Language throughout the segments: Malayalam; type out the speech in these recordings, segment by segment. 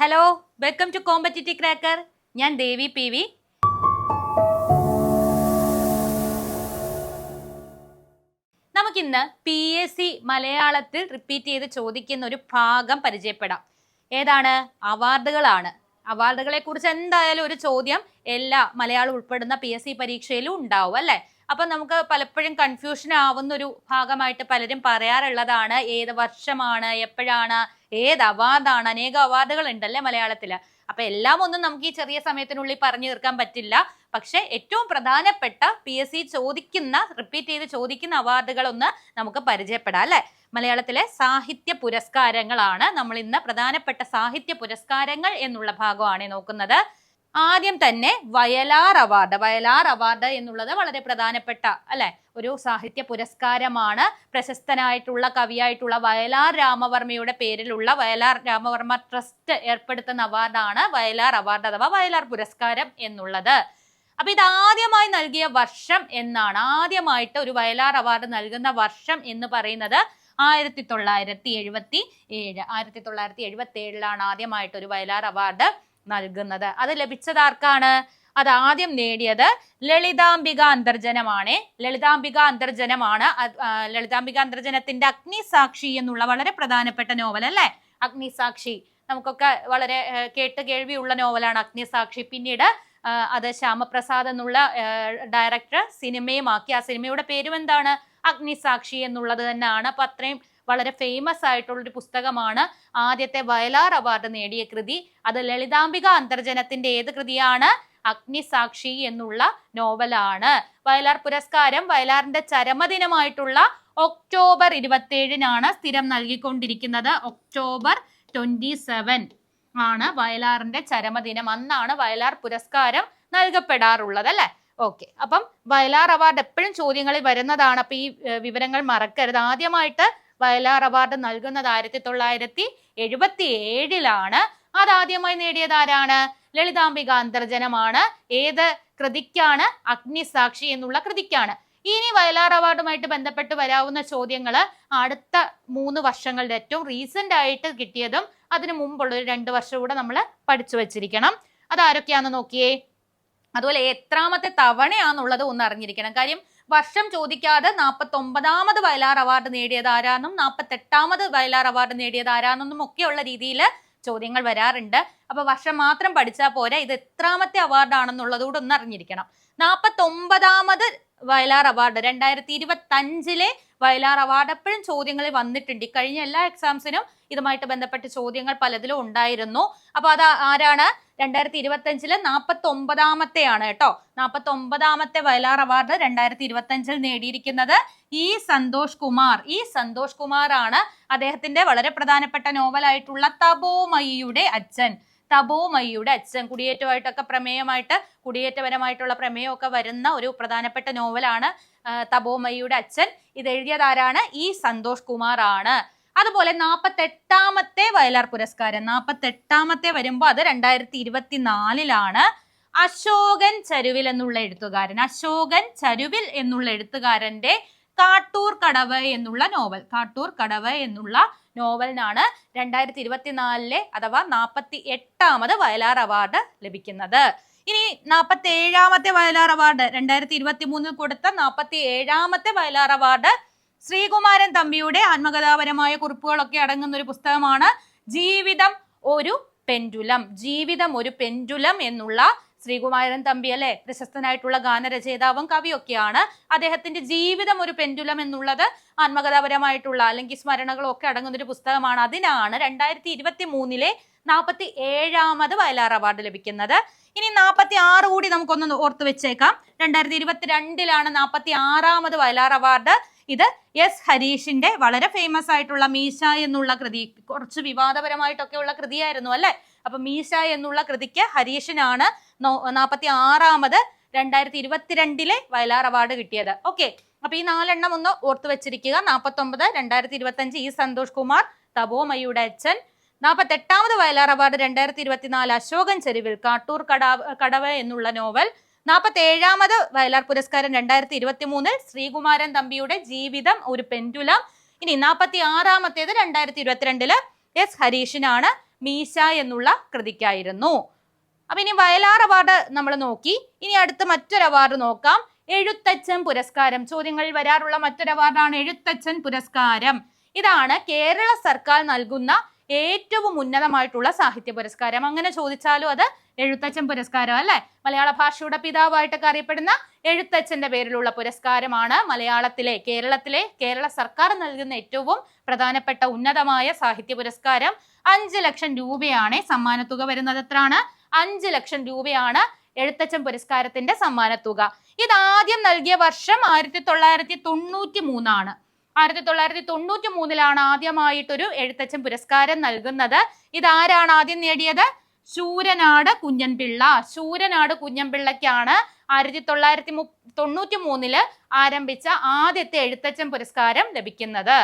Hello, welcome to competitive cracker. ഞാൻ ദേവി PV. നമുക്കിന്ന് PSC മലയാളത്തിൽ റിപ്പീറ്റ് ചെയ്ത് ചോദിക്കുന്ന ഒരു ഭാഗം പരിചയപ്പെടാം. ഏതാണ്? അവാർഡുകളാണ്. അവാർഡുകളെ കുറിച്ച് എന്തായാലും ഒരു ചോദ്യം എല്ലാ മലയാളം ഉൾപ്പെടുന്ന PSC പരീക്ഷയിലും ഉണ്ടാവും അല്ലെ. അപ്പൊ നമുക്ക് പലപ്പോഴും കൺഫ്യൂഷൻ ആവുന്ന ഒരു ഭാഗമായിട്ട് പലരും പറയാറുള്ളതാണ് ഏത് വർഷമാണ്, എപ്പോഴാണ്, ഏത് അവാർഡാണ്. അനേക അവാർഡുകൾ ഉണ്ടല്ലേ മലയാളത്തില്. അപ്പൊ എല്ലാം ഒന്നും നമുക്ക് ഈ ചെറിയ സമയത്തിനുള്ളിൽ പറഞ്ഞു തീർക്കാൻ പറ്റില്ല. പക്ഷെ ഏറ്റവും പ്രധാനപ്പെട്ട PSC ചോദിക്കുന്ന, റിപ്പീറ്റ് ചെയ്ത് ചോദിക്കുന്ന അവാർഡുകൾ ഒന്ന് നമുക്ക് പരിചയപ്പെടാം അല്ലെ. മലയാളത്തിലെ സാഹിത്യ പുരസ്കാരങ്ങളാണ് നമ്മൾ ഇന്ന്. പ്രധാനപ്പെട്ട സാഹിത്യ പുരസ്കാരങ്ങൾ എന്നുള്ള ഭാഗമാണ് നോക്കുന്നത്. ആദ്യം തന്നെ വയലാർ അവാർഡ്. വയലാർ അവാർഡ് എന്നുള്ളത് വളരെ പ്രധാനപ്പെട്ട അല്ലെ ഒരു സാഹിത്യ പുരസ്കാരമാണ്. പ്രശസ്തനായിട്ടുള്ള കവിയായിട്ടുള്ള വയലാർ രാമവർമ്മയുടെ പേരിലുള്ള വയലാർ രാമവർമ്മ ട്രസ്റ്റ് ഏർപ്പെടുത്തുന്ന അവാർഡാണ് വയലാർ അവാർഡ് അഥവാ വയലാർ പുരസ്കാരം എന്നുള്ളത്. അപ്പൊ ഇത് ആദ്യമായി നൽകിയ വർഷം എന്നാണ്. ആദ്യമായിട്ട് ഒരു വയലാർ അവാർഡ് നൽകുന്ന വർഷം എന്ന് പറയുന്നത് 1977. 1977 ആദ്യമായിട്ട് ഒരു വയലാർ അവാർഡ് നൽകുന്നത്. അത് ലഭിച്ചത് ആർക്കാണ്? അത് ആദ്യം നേടിയത് ലളിതാംബിക അന്തർജനമാണ്. ലളിതാംബിക അന്തർജനത്തിന്റെ അഗ്നിസാക്ഷി എന്നുള്ള വളരെ പ്രധാനപ്പെട്ട നോവൽ അല്ലെ. അഗ്നിസാക്ഷി നമുക്കൊക്കെ വളരെ കേട്ട് കേൾവിയുള്ള നോവലാണ് അഗ്നിസാക്ഷി. പിന്നീട് അത് ശ്യാമപ്രസാദ് എന്നുള്ള ഡയറക്ടർ സിനിമയുമാക്കി. ആ സിനിമയുടെ പേരും എന്താണ്? അഗ്നിസാക്ഷി എന്നുള്ളത് തന്നെയാണ്. അപ്പൊ അത്രയും വളരെ ഫേമസ് ആയിട്ടുള്ളൊരു പുസ്തകമാണ്. ആദ്യത്തെ വയലാർ അവാർഡ് നേടിയ കൃതി അത് ലളിതാംബിക അന്തർജനത്തിന്റെ ഏത് കൃതിയാണ്? അഗ്നിസാക്ഷി എന്നുള്ള നോവലാണ്. വയലാർ പുരസ്കാരം വയലാറിന്റെ ചരമദിനമായിട്ടുള്ള ഒക്ടോബർ 27 സ്ഥിരം നൽകിക്കൊണ്ടിരിക്കുന്നത്. ഒക്ടോബർ 27 ആണ് വയലാറിന്റെ ചരമദിനം. അന്നാണ് വയലാർ പുരസ്കാരം നൽകപ്പെടാറുള്ളത് അല്ലെ. ഓക്കെ, അപ്പം വയലാർ അവാർഡ് എപ്പോഴും ചോദ്യങ്ങളിൽ വരുന്നതാണ്. അപ്പൊ ഈ വിവരങ്ങൾ മറക്കരുത്. ആദ്യമായിട്ട് വയലാർ അവാർഡ് നൽകുന്നത് 1977 അതാദ്യമായി നേടിയത് ആരാണ്? ലളിതാംബിക അന്തർജനമാണ്. ഏത് കൃതിക്കാണ്? അഗ്നിസാക്ഷി എന്നുള്ള കൃതിക്കാണ്. ഇനി വയലാർ അവാർഡുമായിട്ട് ബന്ധപ്പെട്ട് വരാവുന്ന ചോദ്യങ്ങൾ അടുത്ത 3 വർഷങ്ങളുടെ ഏറ്റവും റീസെന്റ് ആയിട്ട് കിട്ടിയതും അതിനു മുമ്പുള്ള ഒരു 2 വർഷം കൂടെ നമ്മൾ പഠിച്ചു വെച്ചിരിക്കണം. അതാരൊക്കെയാന്ന് നോക്കിയേ. അതുപോലെ എത്രാമത്തെ തവണയാന്നുള്ളത് ഒന്ന് അറിഞ്ഞിരിക്കണം. കാര്യം വർഷം ചോദിക്കാതെ 49ാമത് വയലാർ അവാർഡ് നേടിയത് ആരാന്നും 48ാമത് വയലാർ അവാർഡ് നേടിയത് ആരാന്നും ഒക്കെയുള്ള രീതിയിൽ ചോദ്യങ്ങൾ വരാറുണ്ട്. അപ്പൊ വർഷം മാത്രം പഠിച്ചാൽ പോരാ, ഇത് എത്രാമത്തെ അവാർഡാണെന്നുള്ളത് കൂടെ ഒന്ന് അറിഞ്ഞിരിക്കണം. 49ാമത് വയലാർ അവാർഡ് 2025 വയലാർ അവാർഡ് എപ്പോഴും ചോദ്യങ്ങളിൽ വന്നിട്ടുണ്ട്. കഴിഞ്ഞ എല്ലാ എക്സാംസിനും ഇതുമായിട്ട് ബന്ധപ്പെട്ട് ചോദ്യങ്ങൾ പലതിലും ഉണ്ടായിരുന്നു. അപ്പൊ അത് ആരാണ്? 2025 49ാമത്തെയാണ് കേട്ടോ. 49ാമത്തെ വയലാർ അവാർഡ് 2025 നേടിയിരിക്കുന്നത് സന്തോഷ് കുമാർ ആണ്. അദ്ദേഹത്തിന്റെ വളരെ പ്രധാനപ്പെട്ട നോവലായിട്ടുള്ള തപോമയിയുടെ അച്ഛൻ. കുടിയേറ്റമായിട്ടൊക്കെ കുടിയേറ്റപരമായിട്ടുള്ള പ്രമേയമൊക്കെ വരുന്ന ഒരു പ്രധാനപ്പെട്ട നോവലാണ് തപോമയിയുടെ അച്ഛൻ. ഇത് എഴുതിയത് ആരാണ്? സന്തോഷ് കുമാർ ആണ്. അതുപോലെ 48ാമത്തെ വയലാർ പുരസ്കാരം 48ാമത്തെ വരുമ്പോൾ അത് 2024 അശോകൻ ചരുവിൽ എന്നുള്ള എഴുത്തുകാരന്റെ കാട്ടൂർ കടവ് എന്നുള്ള നോവലിനാണ് 2024 അഥവാ 48ാമത് വയലാർ അവാർഡ് ലഭിക്കുന്നത്. ഇനി 47ാമത്തെ വയലാർ അവാർഡ് 2023 കൊടുത്ത 47ാമത്തെ വയലാർ അവാർഡ് ശ്രീകുമാരൻ തമ്പിയുടെ ആത്മകഥാപരമായ കുറിപ്പുകളൊക്കെ അടങ്ങുന്ന ഒരു പുസ്തകമാണ് ജീവിതം ഒരു പെൻഡുലം എന്നുള്ള ശ്രീകുമാരൻ തമ്പി അല്ലെ പ്രശസ്തനായിട്ടുള്ള ഗാനരചയിതാവും കവിയൊക്കെയാണ്. അദ്ദേഹത്തിന്റെ ജീവിതം ഒരു പെൻഡുലം എന്നുള്ളത് ആത്മകഥാപരമായിട്ടുള്ള അല്ലെങ്കിൽ സ്മരണകളും ഒക്കെ അടങ്ങുന്ന ഒരു പുസ്തകമാണ്. അതിനാണ് 2023 47ാമത് വയലാർ അവാർഡ് ലഭിക്കുന്നത്. ഇനി 46 കൂടി നമുക്കൊന്ന് ഓർത്ത് വെച്ചേക്കാം. 2022 46ാമത് വയലാർ അവാർഡ്. ഇത് S. ഹരീഷിന്റെ വളരെ ഫേമസ് ആയിട്ടുള്ള മീശ എന്നുള്ള കൃതി. കുറച്ച് വിവാദപരമായിട്ടൊക്കെ ഉള്ള കൃതിയായിരുന്നു അല്ലെ. അപ്പൊ മീശ എന്നുള്ള കൃതിക്ക് ഹരീഷിനാണ് 46ാമത് 2022 വയലാർ അവാർഡ് കിട്ടിയത്. ഓക്കെ, അപ്പൊ ഈ 4 എണ്ണം ഒന്ന് ഓർത്ത് വെച്ചിരിക്കുക. 49 2025 സന്തോഷ് കുമാർ, തപോമയിയുടെ അച്ഛൻ. 48ാമത് വയലാർ അവാർഡ് 2024 അശോകൻ ചരുവിൽ കാട്ടൂർ കടവ് എന്നുള്ള നോവൽ. 47ാമത് വയലാർ പുരസ്കാരം 2023 ശ്രീകുമാരൻ തമ്പിയുടെ ജീവിതം ഒരു പെൻഡുലം. ഇനി 46ാമത്തേത് 2022 S. ഹരീഷിനാണ്. മീശ എന്നുള്ള കൃതിക്കായിരുന്നു. അപ്പൊ ഇനി വയലാർ അവാർഡ് നമ്മൾ നോക്കി. ഇനി അടുത്ത് മറ്റൊരു അവാർഡ് നോക്കാം. എഴുത്തച്ഛൻ പുരസ്കാരം. ചോദ്യങ്ങളിൽ വരാറുള്ള മറ്റൊരു അവാർഡാണ് എഴുത്തച്ഛൻ പുരസ്കാരം. ഇതാണ് കേരള സർക്കാർ നൽകുന്ന ഏറ്റവും ഉന്നതമായിട്ടുള്ള സാഹിത്യ പുരസ്കാരം. അങ്ങനെ ചോദിച്ചാലും അത് എഴുത്തച്ഛൻ പുരസ്കാരം അല്ലെ. മലയാള ഭാഷയുടെ പിതാവായിട്ടൊക്കെ അറിയപ്പെടുന്ന എഴുത്തച്ഛന്റെ പേരിലുള്ള പുരസ്കാരമാണ് കേരള സർക്കാർ നൽകുന്ന ഏറ്റവും പ്രധാനപ്പെട്ട ഉന്നതമായ സാഹിത്യ പുരസ്കാരം. 5 ലക്ഷം രൂപയാണ് സമ്മാനത്തുക വരുന്നത്. എത്രയാണ്? 5 ലക്ഷം രൂപയാണ് എഴുത്തച്ഛൻ പുരസ്കാരത്തിന്റെ സമ്മാനത്തുക. ഇത് ആദ്യം നൽകിയ വർഷം 1993 1993 ആദ്യമായിട്ടൊരു എഴുത്തച്ഛൻ പുരസ്കാരം നൽകുന്നത്. ഇതാരാണ് ആദ്യം നേടിയത്? ശൂരനാട് കുഞ്ഞൻപിള്ളയ്ക്കാണ് 1993 ആരംഭിച്ച ആദ്യത്തെ എഴുത്തച്ഛൻ പുരസ്കാരം ലഭിക്കുന്നത്.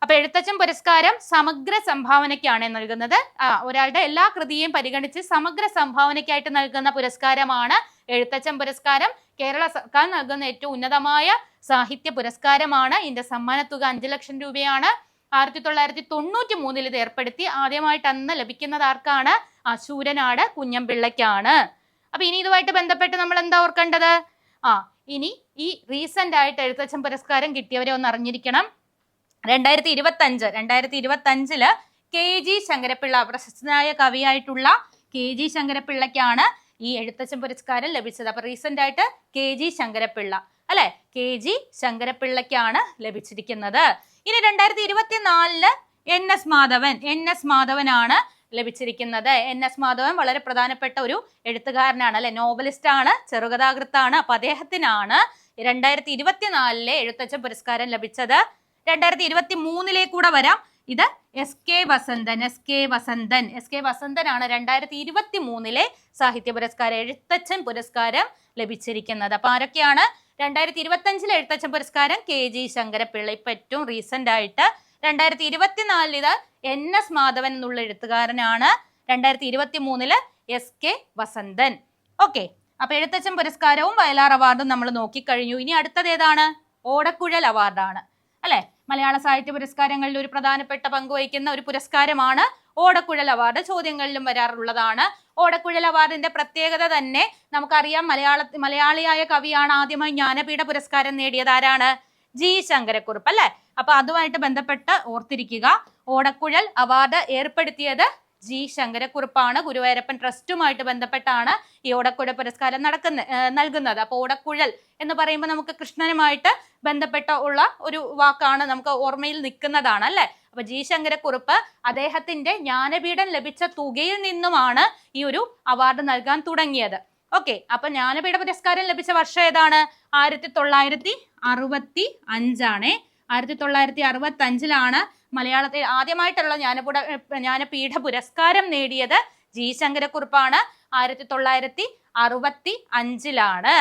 അപ്പൊ എഴുത്തച്ഛൻ പുരസ്കാരം സമഗ്ര സംഭാവനയ്ക്കാണ് നൽകുന്നത്. ഒരാളുടെ എല്ലാ കൃതിയെയും പരിഗണിച്ച് സമഗ്ര സംഭാവനയ്ക്കായിട്ട് നൽകുന്ന പുരസ്കാരമാണ് എഴുത്തച്ഛൻ പുരസ്കാരം. കേരള സർക്കാർ നൽകുന്ന ഏറ്റവും ഉന്നതമായ സാഹിത്യ പുരസ്കാരമാണ്. ഇതിന്റെ സമ്മാനത്തുക 5 ലക്ഷം രൂപയാണ്. 1993 ഇത് ഏർപ്പെടുത്തി. ആദ്യമായിട്ട് അന്ന് ലഭിക്കുന്നത് ആർക്കാണ്? ശൂരനാട് കുഞ്ഞൻപിള്ളയ്ക്കാണ്. അപ്പൊ ഇനി ഇതുമായിട്ട് ബന്ധപ്പെട്ട് നമ്മൾ എന്താ ഓർക്കേണ്ടത്? ഇനി ഈ റീസെന്റ് ആയിട്ട് എഴുത്തച്ഛൻ പുരസ്കാരം കിട്ടിയവരെ ഒന്ന് അറിഞ്ഞിരിക്കണം. 2025 KG ശങ്കരപ്പിള്ള, പ്രശസ്തനായ കവിയായിട്ടുള്ള KG ശങ്കരപ്പിള്ളയ്ക്കാണ് ഈ എഴുത്തച്ഛൻ പുരസ്കാരം ലഭിച്ചത്. അപ്പൊ റീസെന്റ് ആയിട്ട് KG ശങ്കരപ്പിള്ള അല്ലെ, KG ശങ്കരപ്പിള്ളയ്ക്കാണ് ലഭിച്ചിരിക്കുന്നത്. ഇനി 2024 NS മാധവനാണ് ലഭിച്ചിരിക്കുന്നത്. NS മാധവൻ വളരെ പ്രധാനപ്പെട്ട ഒരു എഴുത്തുകാരനാണ് അല്ലെ, നോവലിസ്റ്റ് ആണ്, ചെറുകഥാകൃത്താണ്. അപ്പൊ അദ്ദേഹത്തിനാണ് 2024 എഴുത്തച്ഛൻ പുരസ്കാരം ലഭിച്ചത്. 2023 കൂടെ വരാം. ഇത് SK വസന്തനാണ് 2023 സാഹിത്യ പുരസ്കാരം, എഴുത്തച്ഛൻ പുരസ്കാരം ലഭിച്ചിരിക്കുന്നത്. അപ്പൊ ആരൊക്കെയാണ്? 2025 എഴുത്തച്ഛൻ പുരസ്കാരം KG ശങ്കരപ്പിള്ള. ഇപ്പൊ ഏറ്റവും റീസെന്റ് ആയിട്ട് 2024 ഇത് NS മാധവൻ എന്നുള്ള എഴുത്തുകാരനാണ്. 2023 SK വസന്തൻ. ഓക്കെ, അപ്പൊ എഴുത്തച്ഛൻ പുരസ്കാരവും വയലാർ അവാർഡും നമ്മൾ നോക്കിക്കഴിഞ്ഞു. ഇനി അടുത്തത് ഏതാണ്? ഓടക്കുഴൽ അവാർഡാണ് അല്ലെ. മലയാള സാഹിത്യ പുരസ്കാരങ്ങളിൽ ഒരു പ്രധാനപ്പെട്ട പങ്ക് വഹിക്കുന്ന ഒരു പുരസ്കാരമാണ് ഓടക്കുഴൽ അവാർഡ്. ചോദ്യങ്ങളിലും വരാറുള്ളതാണ്. ഓടക്കുഴൽ അവാർഡിന്റെ പ്രത്യേകത തന്നെ നമുക്കറിയാം. മലയാളിയായ കവിയാണ് ആദ്യമായി ജ്ഞാനപീഠ പുരസ്കാരം നേടിയത്. ആരാണ്? G ശങ്കരക്കുറുപ്പ് അല്ലെ. അപ്പൊ അതുമായിട്ട് ബന്ധപ്പെട്ട് ഓർത്തിരിക്കുക. ഓടക്കുഴൽ അവാർഡ് ഏർപ്പെടുത്തിയത് G ശങ്കരക്കുറുപ്പാണ്. ഗുരുവായൂരപ്പൻ ട്രസ്റ്റുമായിട്ട് ബന്ധപ്പെട്ടാണ് ഈ ഓടക്കുഴൽ പുരസ്കാരം നൽകുന്നത്. അപ്പൊ ഓടക്കുഴൽ എന്ന് പറയുമ്പോൾ നമുക്ക് കൃഷ്ണനുമായിട്ട് ബന്ധപ്പെട്ട ഉള്ള ഒരു വാക്കാണ്, നമുക്ക് ഓർമ്മയിൽ നിൽക്കുന്നതാണ് അല്ലെ. അപ്പൊ G ശങ്കരക്കുറുപ്പ് അദ്ദേഹത്തിന്റെ ജ്ഞാനപീഠം ലഭിച്ച തുകയിൽ നിന്നുമാണ് ഈ ഒരു അവാർഡ് നൽകാൻ തുടങ്ങിയത്. ഓക്കെ, അപ്പൊ ജ്ഞാനപീഠ പുരസ്കാരം ലഭിച്ച വർഷം ഏതാണ്? 1965 1965 മലയാളത്തിൽ ആദ്യമായിട്ടുള്ള ജ്ഞാനപീഠ പുരസ്കാരം നേടിയത് G ശങ്കരക്കുറുപ്പാണ്. 1965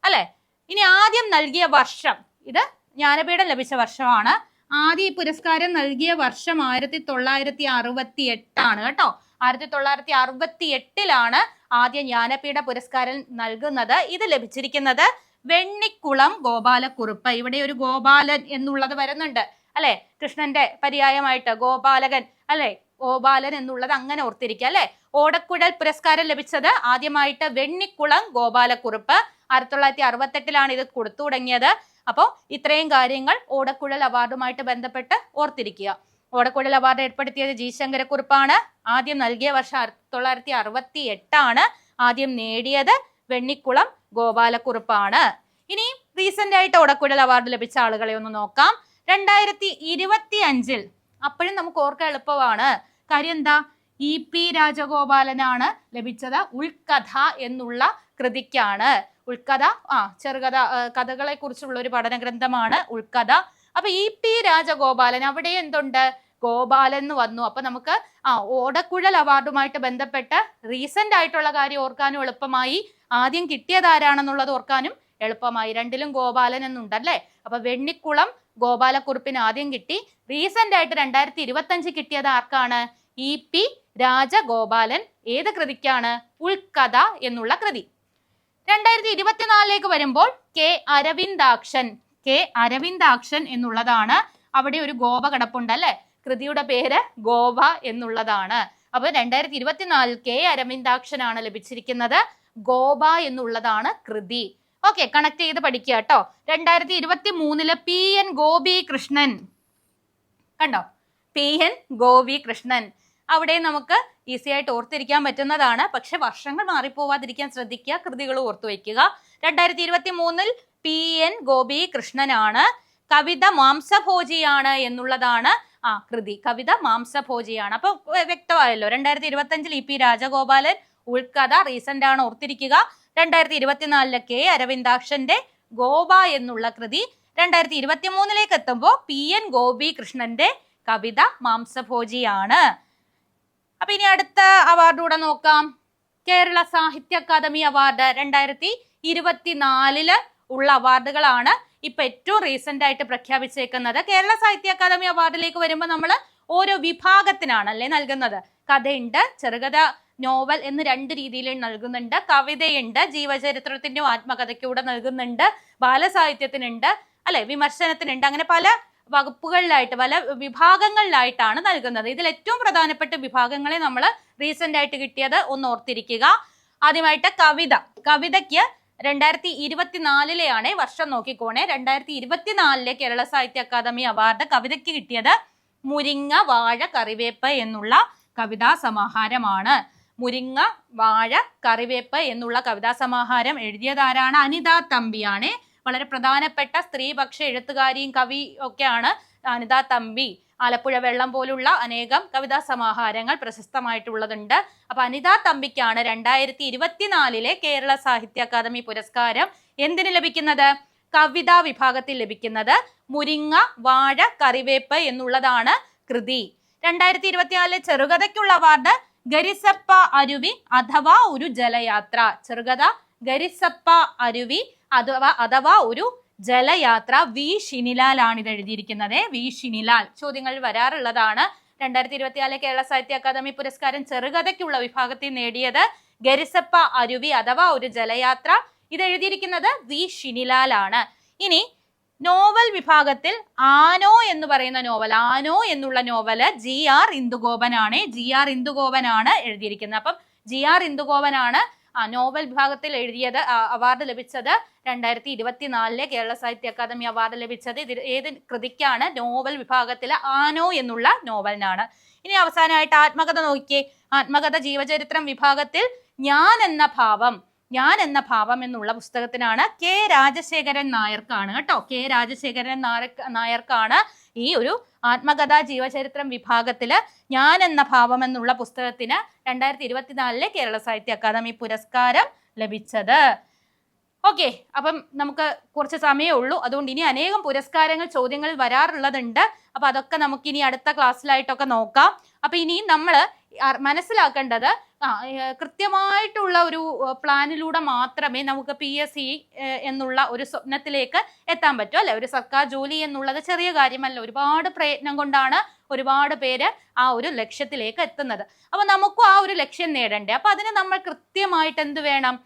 അല്ലെ. ഇനി ആദ്യം നൽകിയ വർഷം, ഇത് ജ്ഞാനപീഠം ലഭിച്ച വർഷമാണ്. ആദ്യ ഈ പുരസ്കാരം നൽകിയ വർഷം 1968 കേട്ടോ. 1968 ആദ്യ ജ്ഞാനപീഠ പുരസ്കാരം നൽകുന്നത്. ഇത് ലഭിച്ചിരിക്കുന്നത് വെണ്ണിക്കുളം ഗോപാലക്കുറുപ്പ്. ഇവിടെ ഒരു ഗോപാലൻ എന്നുള്ളത് വരുന്നുണ്ട് അല്ലെ, കൃഷ്ണന്റെ പര്യായമായിട്ട് ഗോപാലകൻ അല്ലെ, ഗോപാലൻ എന്നുള്ളത് അങ്ങനെ ഓർത്തിരിക്കുക അല്ലെ. ഓടക്കുഴൽ പുരസ്കാരം ലഭിച്ചത് ആദ്യമായിട്ട് വെണ്ണിക്കുളം ഗോപാലക്കുറുപ്പ്. 1968 ഇത് കൊടുത്തു തുടങ്ങിയത്. അപ്പോൾ ഇത്രയും കാര്യങ്ങൾ ഓടക്കുഴൽ അവാർഡുമായിട്ട് ബന്ധപ്പെട്ട് ഓർത്തിരിക്കുക. ഓടക്കുഴൽ അവാർഡ് ഏർപ്പെടുത്തിയത് G ശങ്കരക്കുറുപ്പാണ്. ആദ്യം നൽകിയ വർഷം 1968. ആദ്യം നേടിയത് വെണ്ണിക്കുളം ഗോപാലക്കുറുപ്പാണ്. ഇനി റീസെന്റ് ആയിട്ട് ഓടക്കുഴൽ അവാർഡ് ലഭിച്ച ആളുകളെ ഒന്ന് നോക്കാം. 2025 അപ്പോഴും നമുക്ക് ഓർക്കാൻ എളുപ്പമാണ്. കാര്യം എന്താ? EP രാജഗോപാലനാണ് ലഭിച്ചത്. ഉൾക്കഥ എന്നുള്ള കൃതിക്കാണ്. ഉൾക്കഥ കഥകളെ കുറിച്ചുള്ള ഒരു പഠന ഗ്രന്ഥമാണ് ഉൾക്കഥ. അപ്പൊ EP രാജഗോപാലൻ, അവിടെ എന്തുണ്ട്? ഗോപാലൻ എന്ന് വന്നു. അപ്പൊ നമുക്ക് ഓടക്കുഴൽ അവാർഡുമായിട്ട് ബന്ധപ്പെട്ട് റീസെന്റ് ആയിട്ടുള്ള കാര്യം ഓർക്കാനും എളുപ്പമായി. ആദ്യം കിട്ടിയത് ആരാണെന്നുള്ളത് ഓർക്കാനും എളുപ്പമായി. രണ്ടിലും ഗോപാലൻ എന്നുണ്ടല്ലേ. അപ്പൊ വെണ്ണിക്കുളം ഗോപാലക്കുറുപ്പിന് ആദ്യം കിട്ടി. റീസെന്റ് ആയിട്ട് 2025 കിട്ടിയത് ആർക്കാണ്? EP രാജഗോപാലൻ. ഏത് കൃതിക്കാണ്? ഉൾക്കഥ എന്നുള്ള കൃതി. 2024 വരുമ്പോൾ K അരവിന്ദാക്ഷൻ എന്നുള്ളതാണ്. അവിടെ ഒരു ഗോവ കിടപ്പുണ്ട് അല്ലെ. കൃതിയുടെ പേര് ഗോവ എന്നുള്ളതാണ്. അപ്പൊ 2024 കെ അരവിന്ദാക്ഷനാണ് ലഭിച്ചിരിക്കുന്നത്. ഗോപ എന്നുള്ളതാണ് കൃതി. ഓക്കെ, കണക്ട് ചെയ്ത് പഠിക്കുക കേട്ടോ. 2023 PN ഗോപി കൃഷ്ണൻ, കണ്ടോ, PN ഗോപി കൃഷ്ണൻ. അവിടെ നമുക്ക് ഈസി ആയിട്ട് ഓർത്തിരിക്കാൻ പറ്റുന്നതാണ്. പക്ഷെ വർഷങ്ങൾ മാറിപ്പോവാതിരിക്കാൻ ശ്രദ്ധിക്കുക, കൃതികൾ ഓർത്തു വയ്ക്കുക. 2023 PN ഗോപി കൃഷ്ണനാണ്. കവിത മാംസഭോജിയാണ് എന്നുള്ളതാണ് കൃതി. കവിത മാംസഭോജിയാണ്. അപ്പൊ വ്യക്തമായല്ലോ. 2025 EP രാജഗോപാലൻ ഉൾക്കഥ റീസെന്റ് ആണ്, ഓർത്തിരിക്കുക. 2024 കെ അരവിന്ദാക്ഷന്റെ ഗോപ എന്നുള്ള കൃതി. 2023 എത്തുമ്പോൾ PN ഗോപി കൃഷ്ണന്റെ കവിത മാംസഭോജിയാണ്. അപ്പൊ ഇനി അടുത്ത അവാർഡ് കൂടെ നോക്കാം. കേരള സാഹിത്യ അക്കാദമി അവാർഡ് 2024 ഉള്ള അവാർഡുകളാണ് ഇപ്പൊ ഏറ്റവും റീസെന്റ് ആയിട്ട് പ്രഖ്യാപിച്ചേക്കുന്നത്. കേരള സാഹിത്യ അക്കാദമി അവാർഡിലേക്ക് വരുമ്പോൾ നമ്മൾ ഓരോ വിഭാഗത്തിനാണ് അല്ലേ നൽകുന്നത്. കഥയുണ്ട്, ചെറുകഥ, നോവൽ എന്ന് 2 രീതിയിൽ നൽകുന്നുണ്ട്. കവിതയുണ്ട്, ജീവചരിത്രത്തിന്റെയും ആത്മകഥയ്ക്കൂടെ നൽകുന്നുണ്ട്. ബാലസാഹിത്യത്തിനുണ്ട് അല്ലെ, വിമർശനത്തിനുണ്ട്. അങ്ങനെ പല വകുപ്പുകളിലായിട്ട്, പല വിഭാഗങ്ങളിലായിട്ടാണ് നൽകുന്നത്. ഇതിൽ ഏറ്റവും പ്രധാനപ്പെട്ട വിഭാഗങ്ങളെ നമ്മൾ റീസെന്റ് ആയിട്ട് കിട്ടിയത് ഒന്ന് ഓർത്തിരിക്കുക. ആദ്യമായിട്ട് കവിത. കവിതയ്ക്ക് 2024 വർഷം നോക്കിക്കോണേ. 2024 കേരള സാഹിത്യ അക്കാദമി അവാർഡ് കവിതയ്ക്ക് കിട്ടിയത് മുരിങ്ങ വാഴ കറിവേപ്പ് എന്നുള്ള കവിതാ സമാഹാരമാണ്. മുരിങ്ങ വാഴ കറിവേപ്പ് എന്നുള്ള കവിതാ സമാഹാരം എഴുതിയതാരാണ്? അനിത തമ്പിയാണ്. വളരെ പ്രധാനപ്പെട്ട സ്ത്രീപക്ഷ എഴുത്തുകാരിയും കവി ഒക്കെയാണ് അനിത തമ്പി. ആലപ്പുഴ വെള്ളം പോലുള്ള അനേകം കവിതാ സമാഹാരങ്ങൾ പ്രശസ്തമായിട്ടുള്ളതുണ്ട്. അപ്പൊ അനിത തമ്പിക്കാണ് 2024 കേരള സാഹിത്യ അക്കാദമി പുരസ്കാരം എന്തിന് ലഭിക്കുന്നത്? കവിതാ വിഭാഗത്തിൽ ലഭിക്കുന്നത്. മുരിങ്ങ വാഴ കറിവേപ്പ് എന്നുള്ളതാണ് കൃതി. 2024 ചെറുകഥയ്ക്കുള്ള അവാർഡ് ഗരിസപ്പ അരുവി അഥവാ ഒരു ജലയാത്ര. ചെറുകഥ ഗരിസപ്പ അരുവി അഥവാ ഒരു ജലയാത്ര. വി ഷിനിലാലാണ് ഇത് എഴുതിയിരിക്കുന്നത്. വി ഷിനിലാൽ. ചോദ്യങ്ങൾ വരാറുള്ളതാണ്. 2024 കേരള സാഹിത്യ അക്കാദമി പുരസ്കാരം ചെറുകഥയ്ക്കുള്ള വിഭാഗത്തിൽ നേടിയത് ഗരിസപ്പ അരുവി അഥവാ ഒരു ജലയാത്ര. ഇത് എഴുതിയിരിക്കുന്നത് വി ഷിനിലാലാണ്. ഇനി നോവൽ വിഭാഗത്തിൽ ആനോ എന്ന് പറയുന്ന നോവൽ, ആനോ എന്നുള്ള നോവല് GR ഇന്ദുഗോപനാണ്. GR ഇന്ദുഗോപനാണ് എഴുതിയിരിക്കുന്നത്. അപ്പം GR ഇന്ദുഗോപനാണ് നോവൽ വിഭാഗത്തിൽ എഴുതിയത്. അവാർഡ് ലഭിച്ചത് 2024 കേരള സാഹിത്യ അക്കാദമി അവാർഡ് ലഭിച്ചത് ഏത് കൃതിക്കാണ്? നോവൽ വിഭാഗത്തിലെ ആനോ എന്നുള്ള നോവലിനാണ്. ഇനി അവസാനമായിട്ട് ആത്മകഥ നോക്കിയേ. ആത്മകഥ ജീവചരിത്രം വിഭാഗത്തിൽ ഞാൻ എന്ന ഭാവം എന്നുള്ള പുസ്തകത്തിനാണ്. കെ രാജശേഖരൻ നായർക്കാണ് കേട്ടോ. കെ രാജശേഖരൻ നായർക്കാണ് ഈ ഒരു ആത്മകഥാ ജീവചരിത്രം വിഭാഗത്തില് ഞാൻ എന്ന ഭാവം എന്നുള്ള പുസ്തകത്തിന് 2024 കേരള സാഹിത്യ അക്കാദമി പുരസ്കാരം ലഭിച്ചത്. ഓക്കെ, അപ്പം നമുക്ക് കുറച്ച് സമയമേ ഉള്ളൂ. അതുകൊണ്ട് ഇനി അനേകം പുരസ്കാരങ്ങൾ, ചോദ്യങ്ങൾ വരാറുള്ളതുണ്ട്. അപ്പൊ അതൊക്കെ നമുക്ക് ഇനി അടുത്ത ക്ലാസ്സിലായിട്ടൊക്കെ നോക്കാം. അപ്പൊ ഇനി നമ്മൾ മനസ്സിലാക്കേണ്ടത് കൃത്യമായിട്ടുള്ള ഒരു പ്ലാനിലൂടെ മാത്രമേ നമുക്ക് PSC എന്നുള്ള ഒരു സ്വപ്നത്തിലേക്ക് എത്താൻ പറ്റൂ അല്ലെ. ഒരു സർക്കാർ ജോലി എന്നുള്ളത് ചെറിയ കാര്യമല്ല. ഒരുപാട് പ്രയത്നം കൊണ്ടാണ് ഒരുപാട് പേര് ആ ഒരു ലക്ഷ്യത്തിലേക്ക് എത്തുന്നത്. അപ്പൊ നമുക്കും ആ ഒരു ലക്ഷ്യം നേടണ്ടേ. അപ്പൊ അതിന് നമ്മൾ കൃത്യമായിട്ട് എന്ത് വേണം?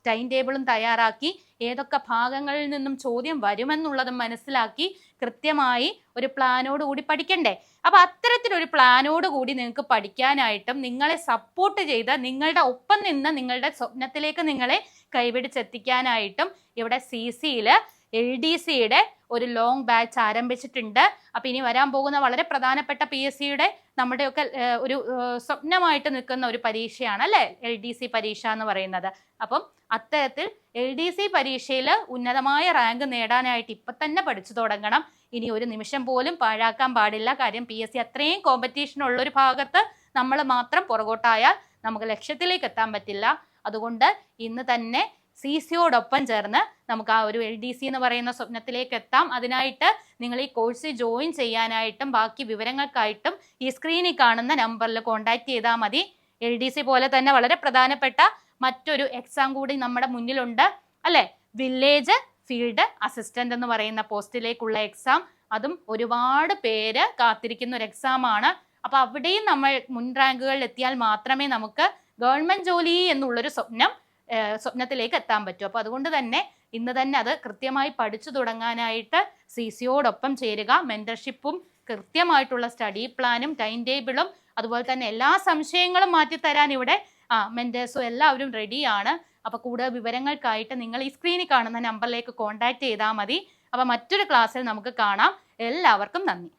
ടൈം ടേബിളും തയ്യാറാക്കി ഏതൊക്കെ ഭാഗങ്ങളിൽ നിന്നും ചോദ്യം വരുമെന്നുള്ളതും മനസ്സിലാക്കി കൃത്യമായി ഒരു പ്ലാനോട് കൂടി പഠിക്കണ്ടേ. അപ്പൊ അത്തരത്തിലൊരു പ്ലാനോട് കൂടി നിങ്ങൾക്ക് പഠിക്കാനായിട്ടും നിങ്ങളെ സപ്പോർട്ട് ചെയ്ത് നിങ്ങളുടെ ഒപ്പം നിന്ന് നിങ്ങളുടെ സ്വപ്നത്തിലേക്ക് നിങ്ങളെ കൈപിടിച്ചെത്തിക്കാനായിട്ടും ഇവിടെ CCയിൽ LDCയുടെ ഒരു ലോങ് ബാച്ച് ആരംഭിച്ചിട്ടുണ്ട്. അപ്പൊ ഇനി വരാൻ പോകുന്ന വളരെ പ്രധാനപ്പെട്ട PSCയുടെ നമ്മുടെയൊക്കെ ഒരു സ്വപ്നമായിട്ട് നിൽക്കുന്ന ഒരു പരീക്ഷയാണ് അല്ലെ LDC പരീക്ഷ എന്ന് പറയുന്നത്. അപ്പം അത്തരത്തിൽ LDC പരീക്ഷയിൽ ഉന്നതമായ റാങ്ക് നേടാനായിട്ട് ഇപ്പൊ തന്നെ പഠിച്ചു തുടങ്ങണം. ഇനി ഒരു നിമിഷം പോലും പാഴാക്കാൻ പാടില്ല. കാര്യം PSC അത്രയും കോമ്പറ്റീഷൻ ഉള്ളൊരു ഭാഗത്ത് നമ്മൾ മാത്രം പുറകോട്ടായാൽ നമുക്ക് ലക്ഷ്യത്തിലേക്ക് എത്താൻ പറ്റില്ല. അതുകൊണ്ട് ഇന്ന് തന്നെ CCയോടൊപ്പം ചേർന്ന് നമുക്ക് ആ ഒരു LDC എന്ന് പറയുന്ന സ്വപ്നത്തിലേക്ക് എത്താം. അതിനായിട്ട് നിങ്ങൾ ഈ കോഴ്സ് ജോയിൻ ചെയ്യാനായിട്ടും ബാക്കി വിവരങ്ങൾക്കായിട്ടും ഈ സ്ക്രീനിൽ കാണുന്ന നമ്പറിൽ കോൺടാക്ട് ചെയ്താൽ മതി. LDC പോലെ തന്നെ വളരെ പ്രധാനപ്പെട്ട മറ്റൊരു എക്സാം കൂടി നമ്മുടെ മുന്നിലുണ്ട് അല്ലെ. വില്ലേജ് ഫീൽഡ് അസിസ്റ്റന്റ് എന്ന് പറയുന്ന പോസ്റ്റിലേക്കുള്ള എക്സാം. അതും ഒരുപാട് പേര് കാത്തിരിക്കുന്ന ഒരു എക്സാം ആണ്. അപ്പൊ അവിടെയും നമ്മൾ മുൻ റാങ്കുകളിൽ എത്തിയാൽ മാത്രമേ നമുക്ക് ഗവൺമെന്റ് ജോലി എന്നുള്ളൊരു സ്വപ്നത്തിലേക്ക് എത്താൻ പറ്റൂ. അപ്പൊ അതുകൊണ്ട് തന്നെ ഇന്ന് തന്നെ അത് കൃത്യമായി പഠിച്ചു തുടങ്ങാനായിട്ട് CCയോടൊപ്പം ചേരുക. മെന്റർഷിപ്പും കൃത്യമായിട്ടുള്ള സ്റ്റഡി പ്ലാനും ടൈം ടേബിളും അതുപോലെ തന്നെ എല്ലാ സംശയങ്ങളും മാറ്റിത്തരാൻ ഇവിടെ മെൻറ്റേഴ്സും എല്ലാവരും റെഡിയാണ്. അപ്പോൾ കൂടുതൽ വിവരങ്ങൾക്കായിട്ട് നിങ്ങൾ ഈ സ്ക്രീനിൽ കാണുന്ന നമ്പറിലേക്ക് കോൺടാക്ട് ചെയ്താൽ മതി. അപ്പോൾ മറ്റൊരു ക്ലാസ്സിൽ നമുക്ക് കാണാം. എല്ലാവർക്കും നന്ദി.